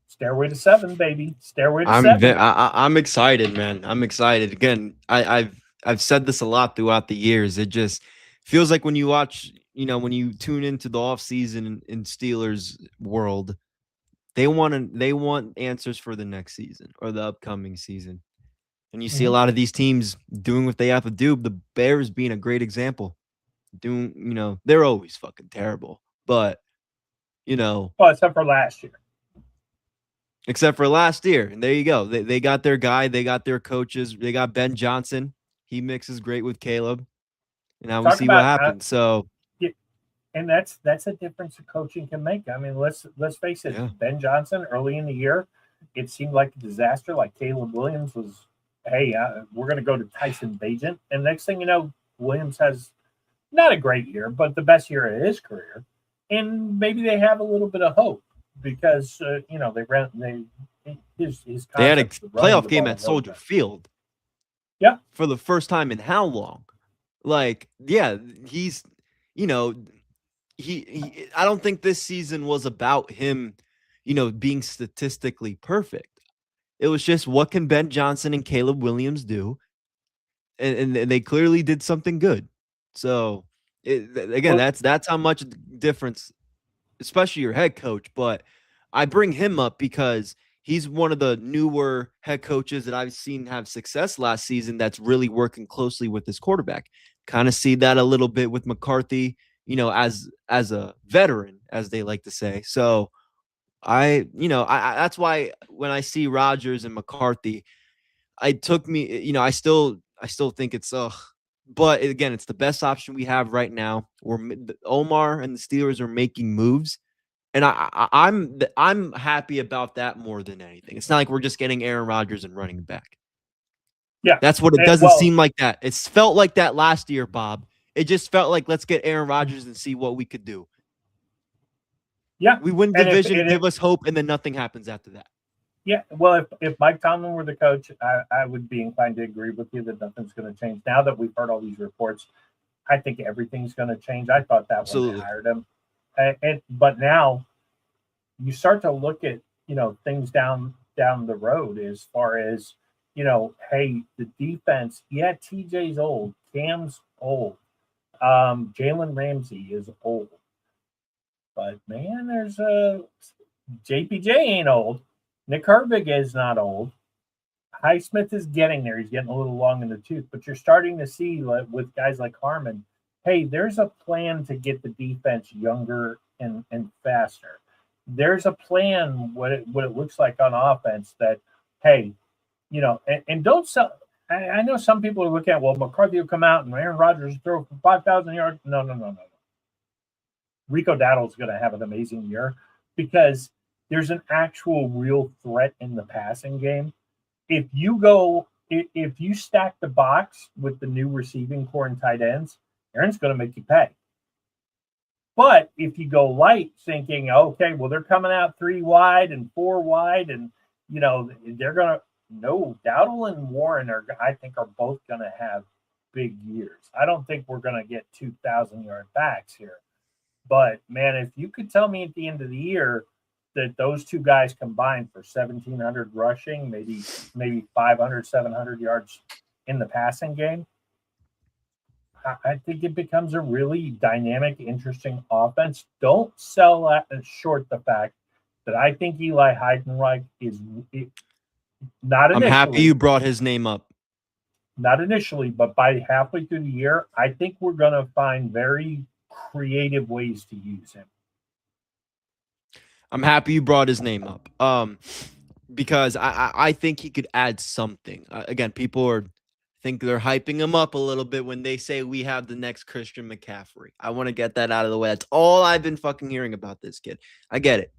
stairway to 7, baby. Stairway to 7. I'm excited, man. I'm excited. Again, I've said this a lot throughout the years. It just feels like when you watch, when you tune into the offseason in Steelers world, they want answers for the next season or the upcoming season. And you see a lot of these teams doing what they have to do. The Bears being a great example. They're always fucking terrible. But, well, except for last year. Except for last year. And there you go. They got their guy. They got their coaches. They got Ben Johnson. He mixes great with Caleb. And now we see what happens. So, and that's a difference that coaching can make. I mean, let's face it. Yeah. Ben Johnson, early in the year, it seemed like a disaster. Like Caleb Williams was, hey, we're going to go to Tyson Bagent. And next thing you know, Williams has not a great year, but the best year of his career. And maybe they have a little bit of hope because they had a playoff game at Soldier Field. Yeah, for the first time in how long? Like, yeah, he's I don't think this season was about him, being statistically perfect. It was just what can Ben Johnson and Caleb Williams do, and they clearly did something good. So again, Well, that's how much difference, especially your head coach. But I bring him up because he's one of the newer head coaches that I've seen have success last season. That's really working closely with his quarterback. Kind of see that a little bit with McCarthy, as a veteran, as they like to say. So I that's why when I see Rodgers and McCarthy, it took me, I still think it's but again, it's the best option we have right now. Omar and the Steelers are making moves, and I'm happy about that more than anything. It's not like we're just getting Aaron Rodgers and running back. yeah. That's what it And, doesn't well, seem like that. It's felt like that last year, Bob. It just felt like let's get Aaron Rodgers and see what we could do. yeah. We win And division, give us hope, and then nothing happens after that. Yeah, well, if Mike Tomlin were the coach, I would be inclined to agree with you that nothing's going to change. Now that we've heard all these reports, I think everything's going to change. I thought that when Absolutely. they hired him, but now you start to look at things down the road as far as hey, the defense. Yeah, TJ's old, Cam's old, Jalen Ramsey is old, but man, there's JPJ ain't old. Nick Herbig is not old. Highsmith is getting there. He's getting a little long in the tooth, but you're starting to see with guys like Harmon, hey, there's a plan to get the defense younger and faster. There's a plan what it looks like on offense that, hey, and don't sell. I know some people are looking at, well, McCarthy will come out and Aaron Rodgers will throw for 5,000 yards. No. Rico Dowdle's going to have an amazing year because there's an actual real threat in the passing game. If you stack the box with the new receiving core and tight ends, Aaron's going to make you pay. But if you go light thinking, okay, well, they're coming out 3 wide and 4 wide and, they're going to – no, Dowdle and Warren I think are both going to have big years. I don't think we're going to get 2,000-yard backs here. But, man, if you could tell me at the end of the year – that those two guys combined for 1,700 rushing, maybe 500, 700 yards in the passing game, I think it becomes a really dynamic, interesting offense. Don't sell short the fact that I think Eli Heidenreich is not initially. I'm happy you brought his name up. Not initially, but by halfway through the year, I think we're going to find very creative ways to use him. I'm happy you brought his name up. Because I think he could add something. Again, people think they're hyping him up a little bit when they say we have the next Christian McCaffrey. I want to get that out of the way. That's all I've been fucking hearing about this kid. I get it.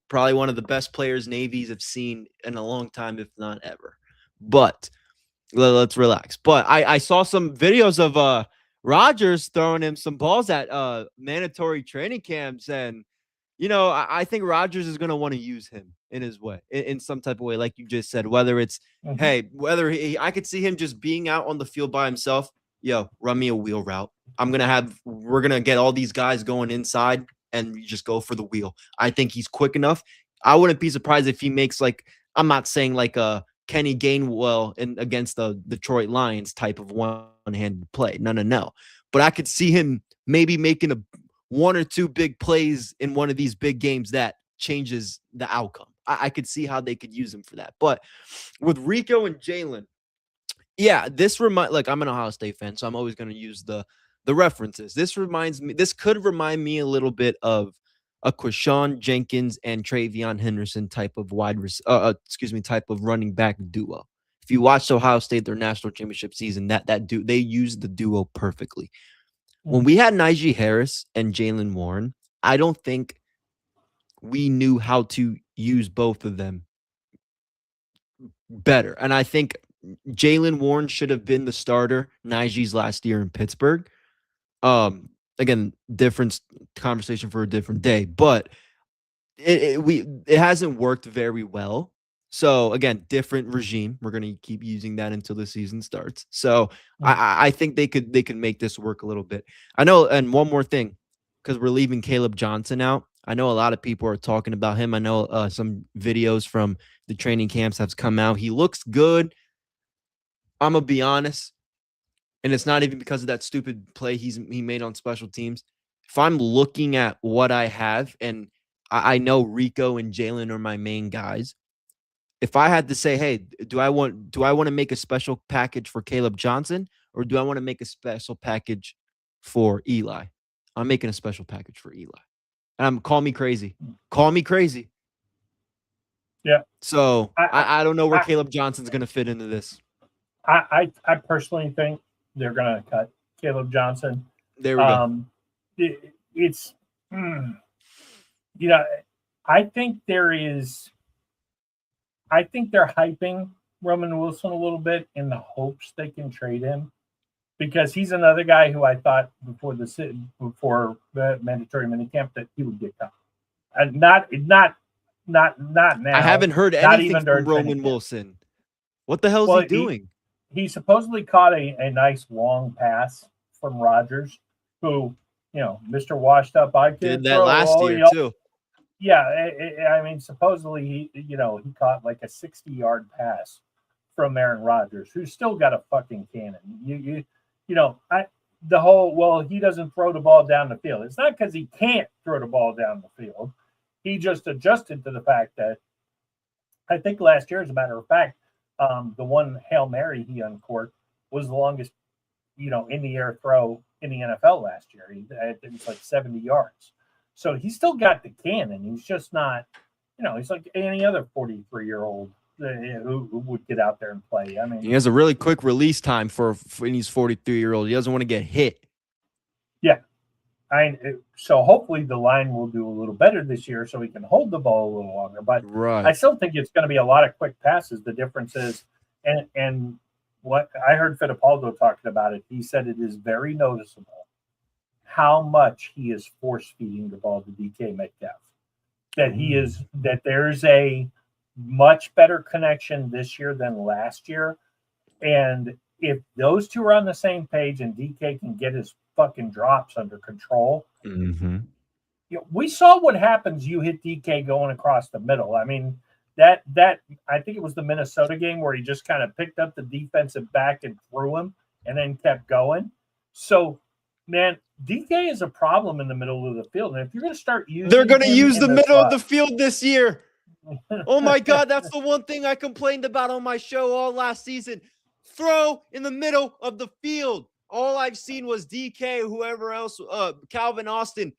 Probably one of the best players Navies have seen in a long time, if not ever. But let's relax. But I saw some videos of Rodgers throwing him some balls at mandatory training camps, and I think Rodgers is going to want to use him in his way, in some type of way, like you just said, whether it's, hey, I could see him just being out on the field by himself. Yo, run me a wheel route. We're going to get all these guys going inside and you just go for the wheel. I think he's quick enough. I wouldn't be surprised if he makes I'm not saying like a Kenny Gainwell against the Detroit Lions type of one-handed play. No. But I could see him maybe making 1 or 2 big plays in one of these big games that changes the outcome. I could see how they could use him for that. But with Rico and Jalen, yeah, I'm an Ohio State fan, so I'm always going to use the references. This could remind me a little bit of a Quashawn Jenkins and Travion Henderson type of type of running back duo. If you watched Ohio State, their national championship season, they used the duo perfectly. When we had Najee Harris and Jalen Warren, I don't think we knew how to use both of them better. And I think Jalen Warren should have been the starter Najee's last year in Pittsburgh. Again, different conversation for a different day, but it hasn't worked very well. So again, different regime. We're going to keep using that until the season starts. So I think they could make this work a little bit. I know. And one more thing, because we're leaving Caleb Johnson out. I know a lot of people are talking about him. I know some videos from the training camps have come out. He looks good. I'm going to be honest. And it's not even because of that stupid play he made on special teams. If I'm looking at what I have, and I know Rico and Jalen are my main guys. If I had to say, hey, do I want to make a special package for Caleb Johnson, or do I want to make a special package for Eli? I'm making a special package for Eli. And call me crazy. Call me crazy. Yeah. So I don't know where Caleb Johnson's going to fit into this. I personally think they're going to cut Caleb Johnson. There we go. It's, you know, I think they're hyping Roman Wilson a little bit in the hopes they can trade him, because he's another guy who I thought before the mandatory minicamp that he would get cut. And not now. I haven't heard anything from Roman Wilson. What the hell is he doing? He supposedly caught a nice long pass from Rodgers, who, Mr. Washed Up. I did that last year too. Yeah, I mean, supposedly he caught like a 60-yard pass from Aaron Rodgers, who's still got a fucking cannon. He doesn't throw the ball down the field. It's not because he can't throw the ball down the field. He just adjusted to the fact that, I think last year, as a matter of fact, the one Hail Mary he uncorked was the longest, in the air throw in the NFL last year. It was like 70 yards. So he's still got the cannon. He's just not, he's like any other 43-year-old who would get out there and play. I mean, he has a really quick release time for when he's 43-year-old. He doesn't want to get hit. Yeah. So hopefully the line will do a little better this year so he can hold the ball a little longer. But right. I still think it's going to be a lot of quick passes. The difference is, and what I heard Fittipaldo talking about it, he said it is very noticeable how much he is force feeding the ball to DK Metcalf. That there's a much better connection this year than last year. And if those two are on the same page and DK can get his fucking drops under control, we saw what happens. You hit DK going across the middle. I mean, that I think it was the Minnesota game where he just kind of picked up the defensive back and threw him and then kept going. So, man, DK is a problem in the middle of the field. And if you're going to start using, they're going to use the middle of the field this year. Oh my God, that's the one thing I complained about on my show all last season. Throw in the middle of the field. All I've seen was DK, whoever else, Calvin Austin.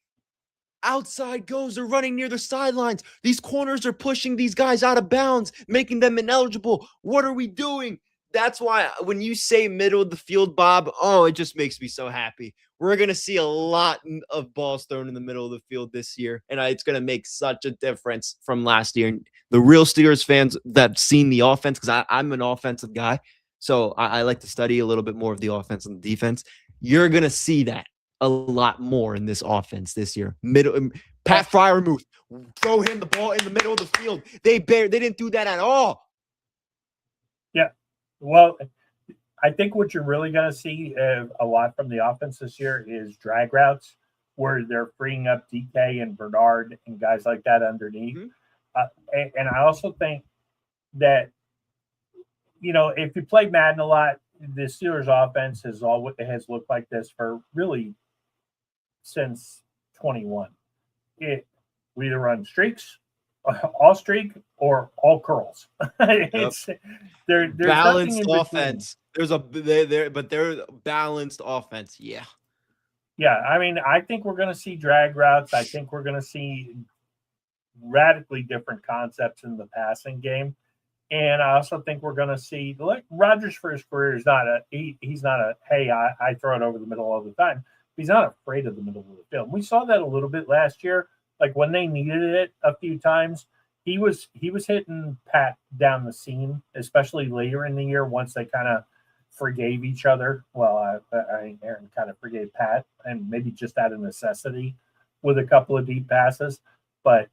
Outside goes, they're running near the sidelines. These corners are pushing these guys out of bounds, making them ineligible. What are we doing? That's why when you say middle of the field, Bob, it just makes me so happy. We're going to see a lot of balls thrown in the middle of the field this year, and it's going to make such a difference from last year. And the real Steelers fans that seen the offense, because I'm an offensive guy, so I like to study a little bit more of the offense and the defense. You're going to see that a lot more in this offense this year. Pat Freiermuth, throw him the ball in the middle of the field. They didn't do that at all. Yeah. Well, I think what you're really going to see a lot from the offense this year is drag routes where they're freeing up DK and Bernard and guys like that underneath. And I also think that, if you play Madden a lot, the Steelers offense has looked like this for really since 21. We either run streaks, all streak, or all curls. There's balanced offense. They're balanced offense. Yeah. Yeah. I mean, I think we're going to see drag routes. I think we're going to see radically different concepts in the passing game. And I also think we're going to see, like, Rodgers for his career is he's not a, hey, I throw it over the middle all the time. He's not afraid of the middle of the field. We saw that a little bit last year. Like when they needed it a few times, he was hitting Pat down the seam, especially later in the year once they kind of forgave each other. Well, Aaron kind of forgave Pat, and maybe just out of necessity with a couple of deep passes. But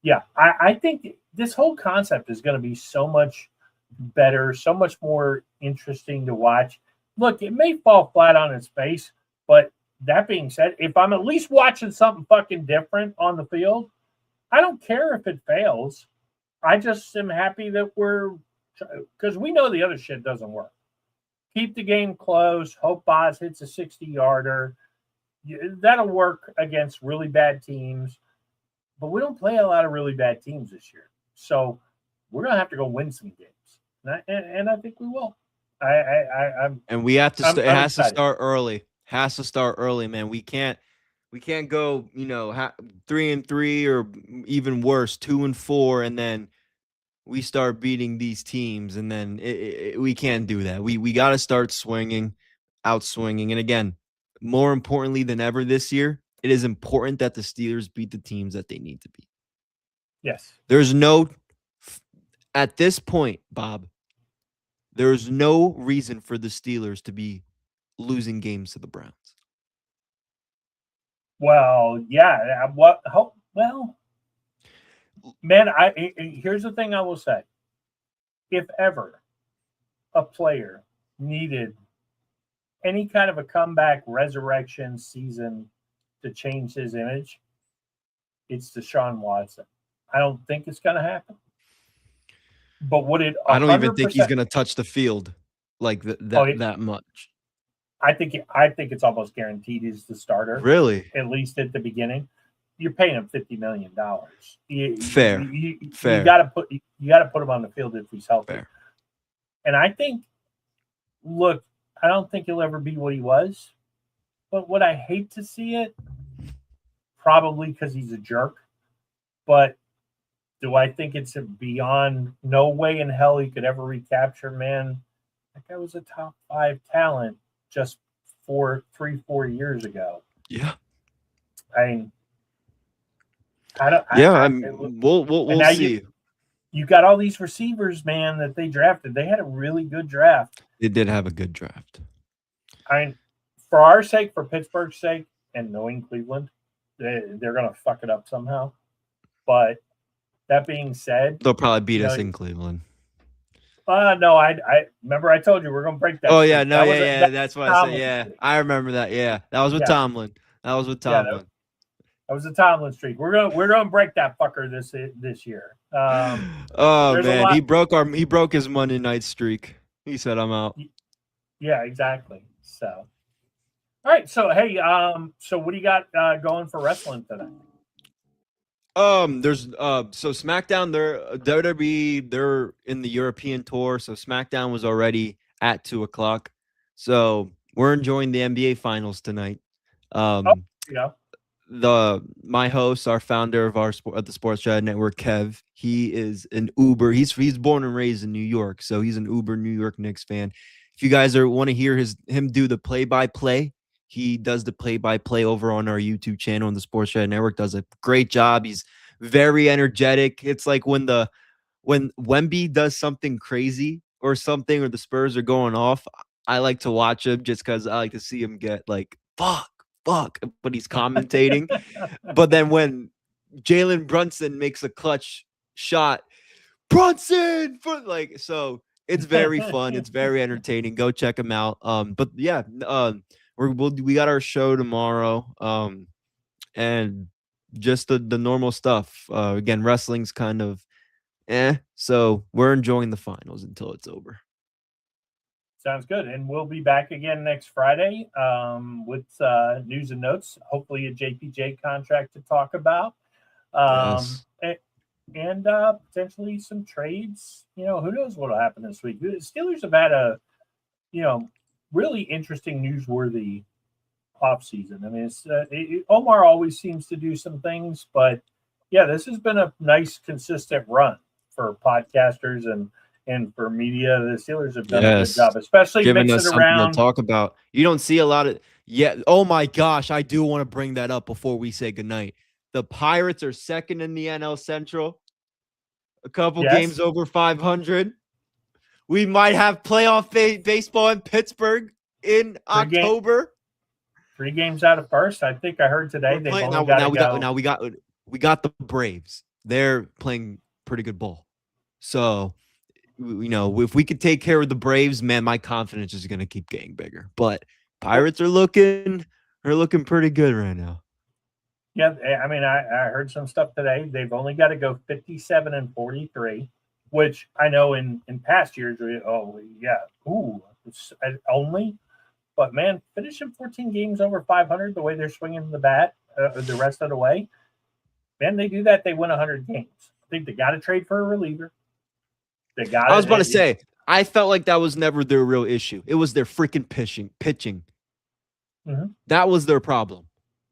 yeah, I think this whole concept is going to be so much better, so much more interesting to watch. Look, it may fall flat on its face, but that being said, if I'm at least watching something fucking different on the field, I don't care if it fails. I just am happy that because we know the other shit doesn't work. Keep the game close. Hope Boz hits a 60-yarder. That'll work against really bad teams. But we don't play a lot of really bad teams this year. So we're going to have to go win some games. And I think we will. And we have to. It has excited. to start early. Has to start early, man. We can't go 3-3 or even worse 2-4, and then we start beating these teams, and then we can't do that. We got to start out swinging. And again, more importantly than ever this year, it is important that the Steelers beat the teams that they need to beat. Yes. At this point, Bob, there's no reason for the Steelers to be losing games to the Browns. Well, yeah. Man, here's the thing I will say. If ever a player needed any kind of a comeback resurrection season to change his image, it's Deshaun Watson. I don't think it's going to happen. But would it? I don't even think he's going to touch the field like that much. I think it's almost guaranteed he's the starter. Really? At least at the beginning. You're paying him $50 million. Fair. You got to put him on the field if he's healthy. Fair. And I think, look, I don't think he'll ever be what he was. But would I hate to see it? Probably because he's a jerk. But do I think it's beyond no way in hell he could ever recapture? Man, that guy was a top 5 talent just 4 years ago. Yeah. We'll see. You got all these receivers, man, that they drafted. They had a really good draft. They did have a good draft. For our sake, for Pittsburgh's sake, and knowing Cleveland, they're going to fuck it up somehow. But that being said, they'll probably beat us in Cleveland. No, I remember I told you we're going to break that. Oh yeah, no, that's what I said. Yeah, I remember that. Yeah, that was with Tomlin. That was a Tomlin streak. We're gonna break that fucker this year. Oh man, he broke his Monday night streak. He said, "I'm out." Yeah, exactly. So, all right. So, hey, so what do you got going for wrestling tonight? There's so SmackDown, WWE, they're in the European tour. So SmackDown was already at 2:00. So we're enjoying the NBA finals tonight. Yeah. My host, our founder of the Sports Strategy Network, Kev, he is an Uber. He's born and raised in New York, so he's an Uber New York Knicks fan. If you guys want to hear him do the play-by-play, he does the play-by-play over on our YouTube channel, and the Sports Strategy Network does a great job. He's very energetic. It's like when Wemby does something crazy or something, or the Spurs are going off, I like to watch him just because I like to see him get like fuck, but he's commentating. But then when Jalen Brunson makes a clutch shot, Brunson so it's very fun. It's very entertaining. Go check him out. But yeah, we got our show tomorrow. And just the normal stuff. Again, wrestling's kind of so we're enjoying the finals until it's over. Sounds good. And we'll be back again next Friday with news and notes, hopefully a JPJ contract to talk about. Yes. And potentially some trades. Who knows what will happen this week. The Steelers have had a, really interesting, newsworthy offseason. I mean, Omar always seems to do some things, but yeah, this has been a nice, consistent run for podcasters and for media. The Steelers have done a good job, especially giving us mixing something around. to talk about. You don't see a lot of oh my gosh, I do want to bring that up before we say goodnight. The Pirates are second in the NL Central. A couple games over 500. We might have playoff baseball in Pittsburgh in October. 3 games out of first. I think I heard today we got the Braves. They're playing pretty good ball. So, if we could take care of the Braves, man, my confidence is going to keep getting bigger. But Pirates are looking are looking pretty good right now. Yeah, I mean, I heard some stuff today. They've only got to go 57-43, which I know in past years. It's only. But man, finishing 14 games over 500, the way they're swinging the bat, the rest of the way, man, they do that, they win 100 games. I think they got to trade for a reliever. They got. I was about to say, I felt like that was never their real issue. It was their freaking pitching. Mm-hmm. That was their problem.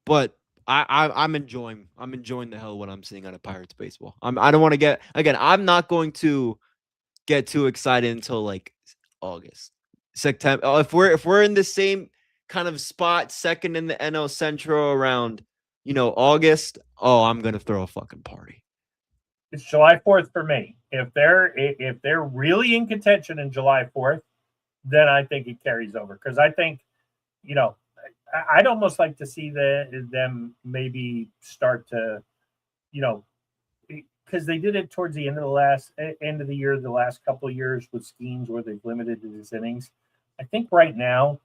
But I'm enjoying the hell what I'm seeing out of Pirates baseball. I don't want to get, again, I'm not going to get too excited until like August. September. If we're in the same kind of spot, second in the NL Central around, August, I'm gonna throw a fucking party. It's July 4th for me. If they're really in contention in July 4th, then I think it carries over, because I think, I'd almost like to see them maybe start to, because they did it towards the end of the year, the last couple of years with Skeens where they've limited his innings. I think right now,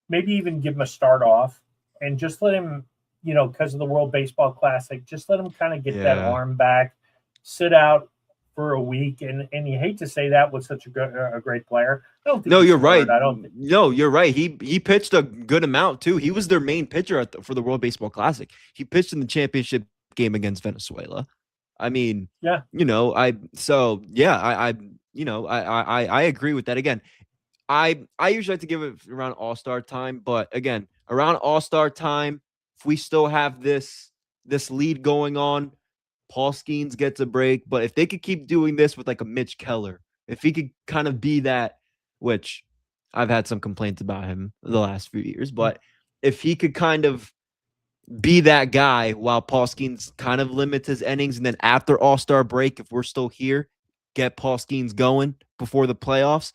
maybe even give him a start off and just let him, because of the World Baseball Classic, just let him kind of get that arm back, sit out for a week. And you hate to say that with such a great player. No, you're right. No, you're right. He pitched a good amount too. He was their main pitcher for the World Baseball Classic. He pitched in the championship game against Venezuela. I mean, yeah, I agree with that. Again, I usually like to give it around All-Star time, but again, around All-Star time, if we still have this lead going on, Paul Skeens gets a break. But if they could keep doing this with like a Mitch Keller, if he could kind of be that, which I've had some complaints about him the last few years, but if he could kind of be that guy while Paul Skeens kind of limits his innings, and then after All-Star break, if we're still here, get Paul Skeens going before the playoffs,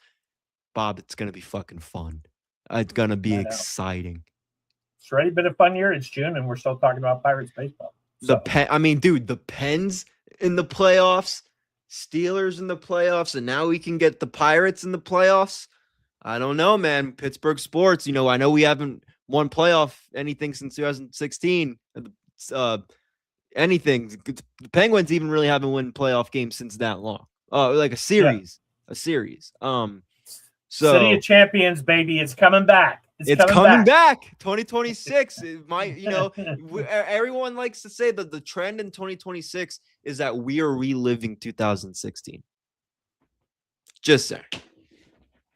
Bob, it's going to be fucking fun. It's going to be exciting. It's already been a fun year. It's June, and we're still talking about Pirates baseball. So. The Pens in the playoffs, Steelers in the playoffs, and now we can get the Pirates in the playoffs. I don't know, man. Pittsburgh sports, I know we haven't won playoff anything since 2016. Anything. The Penguins even really haven't won playoff games since that long. Like a series. Yeah. A series. So City of Champions, baby, it's coming back. It's coming back. 2026. Everyone likes to say that the trend in 2026 is that we are reliving 2016. Just saying.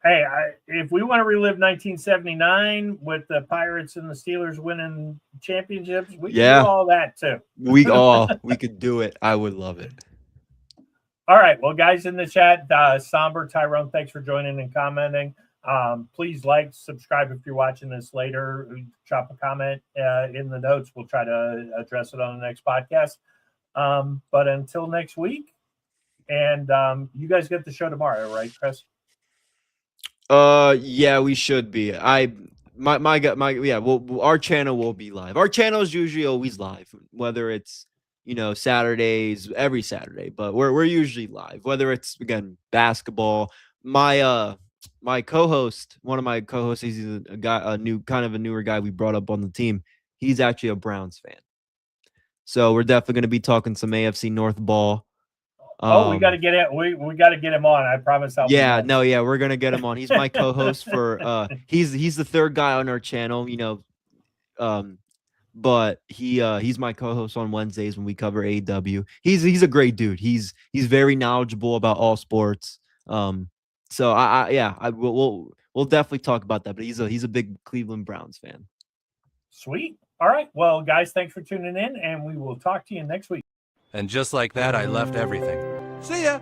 Hey, if we want to relive 1979 with the Pirates and the Steelers winning championships, we can do all that too. We could do it. I would love it. All right. Well, guys in the chat, Somber, Tyrone, thanks for joining and commenting. Please subscribe if you're watching this later. Drop a comment in the notes. We'll try to address it on the next podcast. But until next week, and you guys get the show tomorrow, right, Chris? Yeah, we should be. Our channel will be live. Our channel is usually always live, whether it's Saturdays, every Saturday, but we're usually live, whether it's, again, basketball. My co-host, one of my co-hosts, he's a newer guy we brought up on the team. He's actually a Browns fan. So we're definitely going to be talking some AFC North ball. We got to get it. We got to get him on. I promise. We're going to get him on. He's my co-host for, he's the third guy on our channel, but he's my co-host on Wednesdays when we cover AEW. He's a great dude. He's very knowledgeable about all sports. So we'll definitely talk about that. But he's a big Cleveland Browns fan. Sweet. All right. Well, guys, thanks for tuning in, and we will talk to you next week. And just like that, I left everything. See ya.